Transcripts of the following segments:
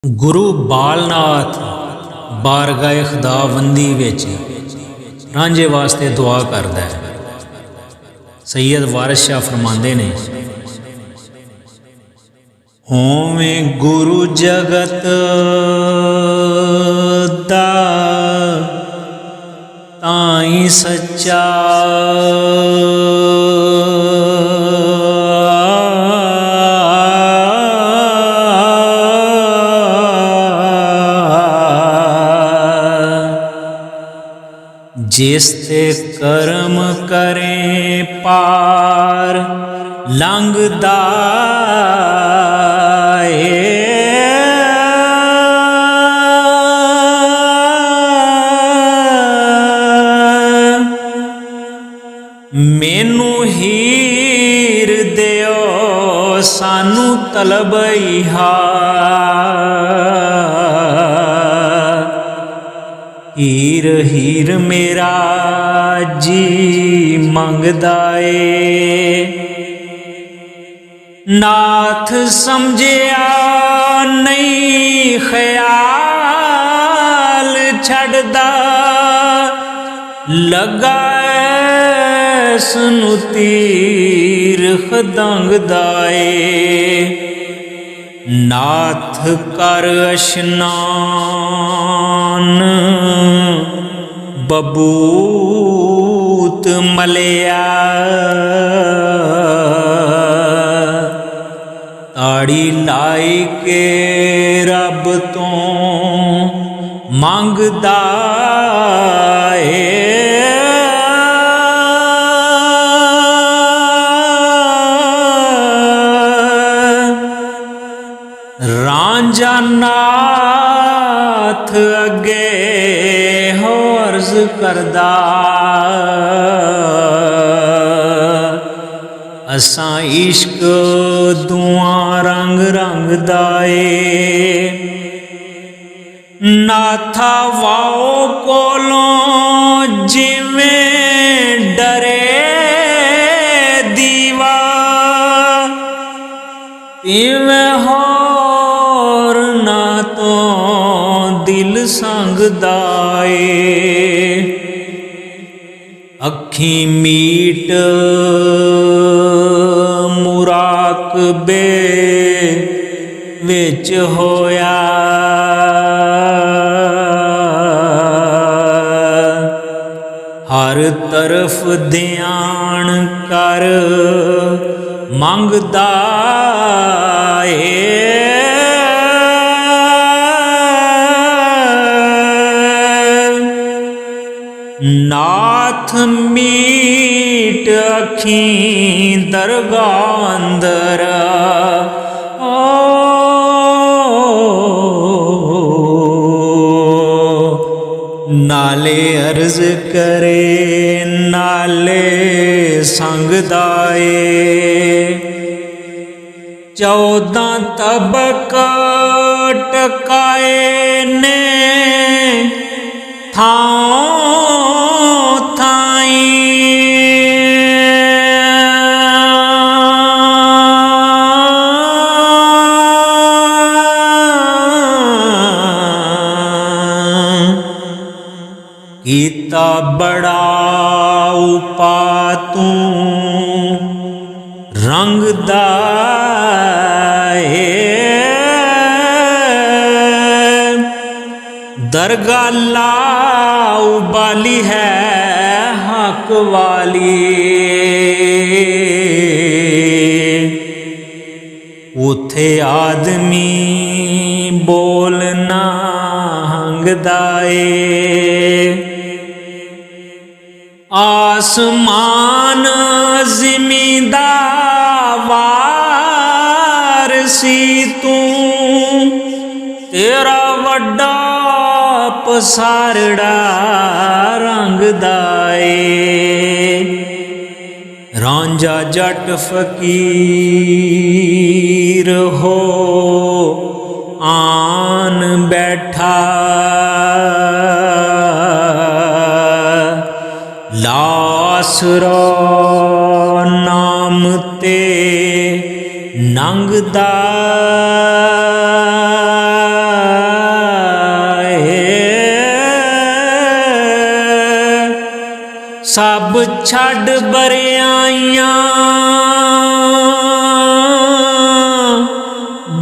गुरु बालनाथ बारगाह खुदाबंदी विच रांझे वास्ते दुआ करदा है। सैयद वारिस शाह फरमांदे ने, होवें गुरु जगत दा ताई सच्चा, जिसते कर्म करें पार लंघदा मैनू हीर दियो सानू तलब इहा, हीर हीर मेरा जी मंगदा ए, नाथ समझिया नहीं ख्याल छड़दा, लगा सुनु तीर खदंगदा ए, नाथ कर अशनान बबूत मलिया, ताड़ी लाई के रब तो मंगदा ए, रांझा नाथ अगे हो अर्ज करदा, असां इश्क दुआ रंग रंग दाए, नाथा वाओ कोलों जिवें डरे दीवा, तिवें होर ना तो दिल संगदा ए, अखी मीट मुराकबे विच होया, हर तरफ ध्यान कर मंगदा ए, नाथ मीट अखी दरगाह अंदर, नाले अर्ज करे नाले संगदा ए, 14 तबक टकाए ने थां थाई, कीता बड़ा उपा तू रंगदा ए, दरगाह लाऊ बाली है हक वाली, उथे आदमी बोलना हंगदा ए, आसमान ज़मींदार सी तू, तेरा वड्डा पसारड़ा रंगदा ए, रांझा जट फकीर हो आन बैठा, लासरा नाम ते नंगदा सब छड़ बरियाइयां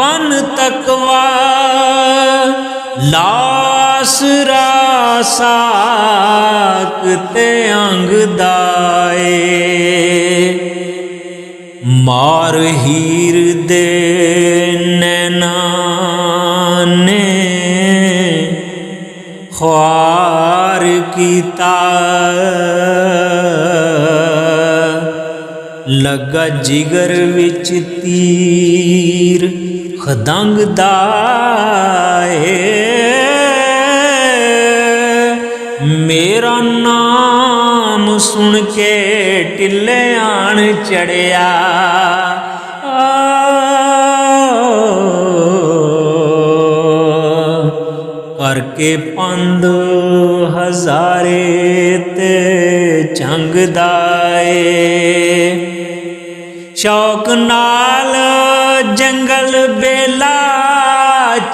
बन तकवा लास रासाक ते अंग दाए मार हीर दे नैना ने ख्वार कीता लगा जिगर विच तीर खदंग दाए मेरा नाम सुन के टिल्ले आन चढ़िया करके 5,000 ते चंग दाए शौक नाल जंगल बेला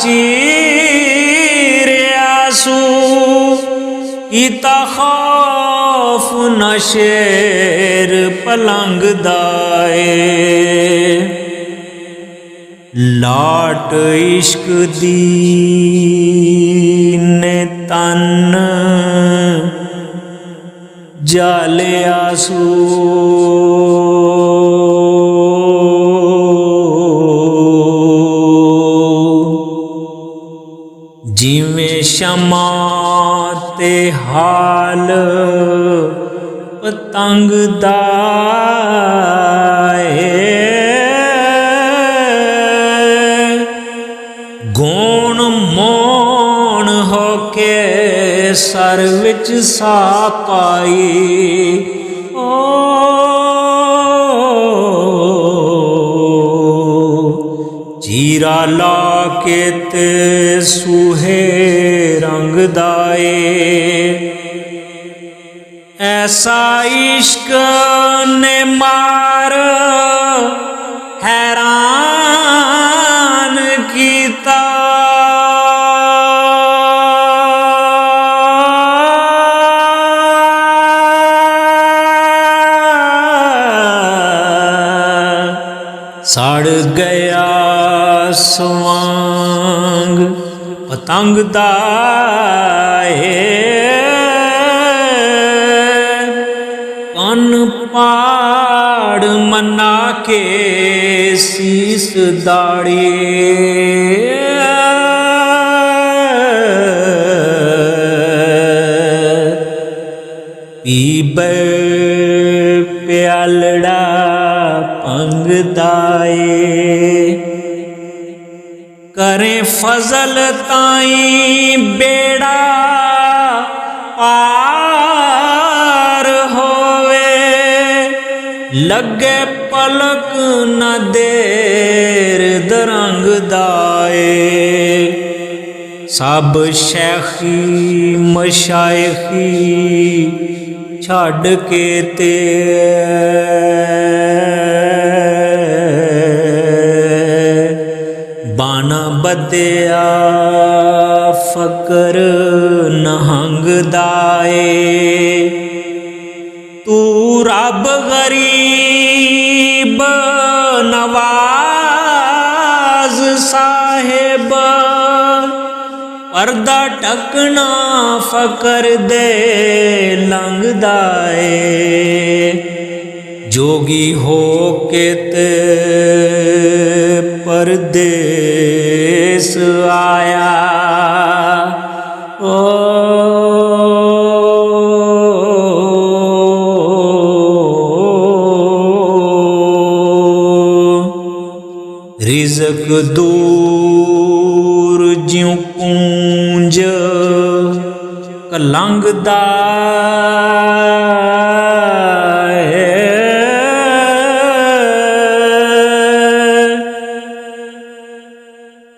चीरिया सू कीता खौफ न शेर पलंग दाए लाट इश्क दी ने तन जालिया सू जिवें शमा ते हाल पतंग दाए गौण मौन होके सर विच सा पाई चीरा ला के ते सूहे रंग दाए ऐसा इश्क ने मार हैरान कीता सड़ गया स्वांग पतंग दाए कन पाड़ मना के शीस दाड़े पीबे प्यालड़ा पंग दाए करें फजल ताई बेड़ा पार होवे लगे पलक न देर दरंग दाए सब शैखी मशाइखी छड़ के ते बाना बदया फकर नहंग दाए तू रब गरीब नवाज साहेब पर्दा टकना फकर दे लंग दाए जोगी हो के ते परदेस आया ओ रिज़्क दूर ज्यों पूंज कलंग दाए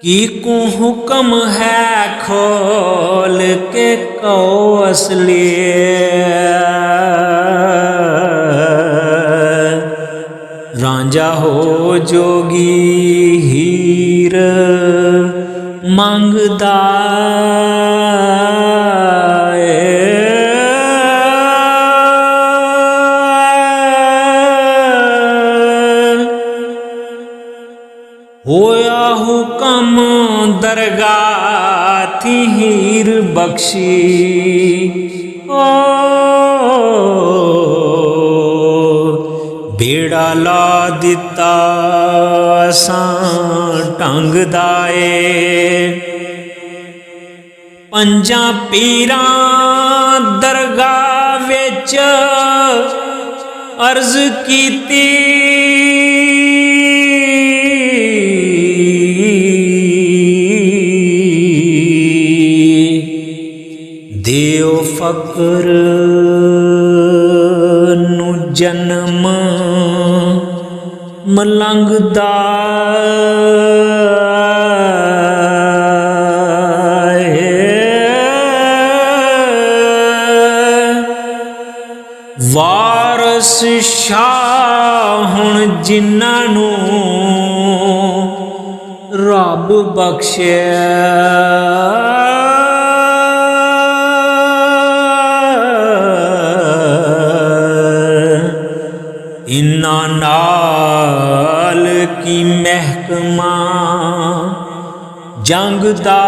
की को हुक्म है खोल के कहो असली रांझा हो जोगी हीर मंगदा दरगाह थी हीर बख्शी ओ बेड़ा ला दिता असां ढंग दाए पंजा पीरां दरगाह विच अर्ज कीती देओ फकर नू जन्म मलंग दा वारस शाह हुण जिन्हां नू रब बख्शिया इन्ना नाल की महकमा जंग दा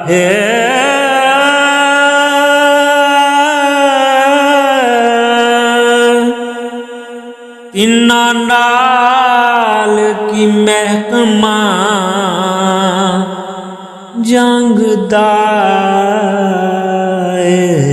है इन्ना नाल की महकमा जंग दा है।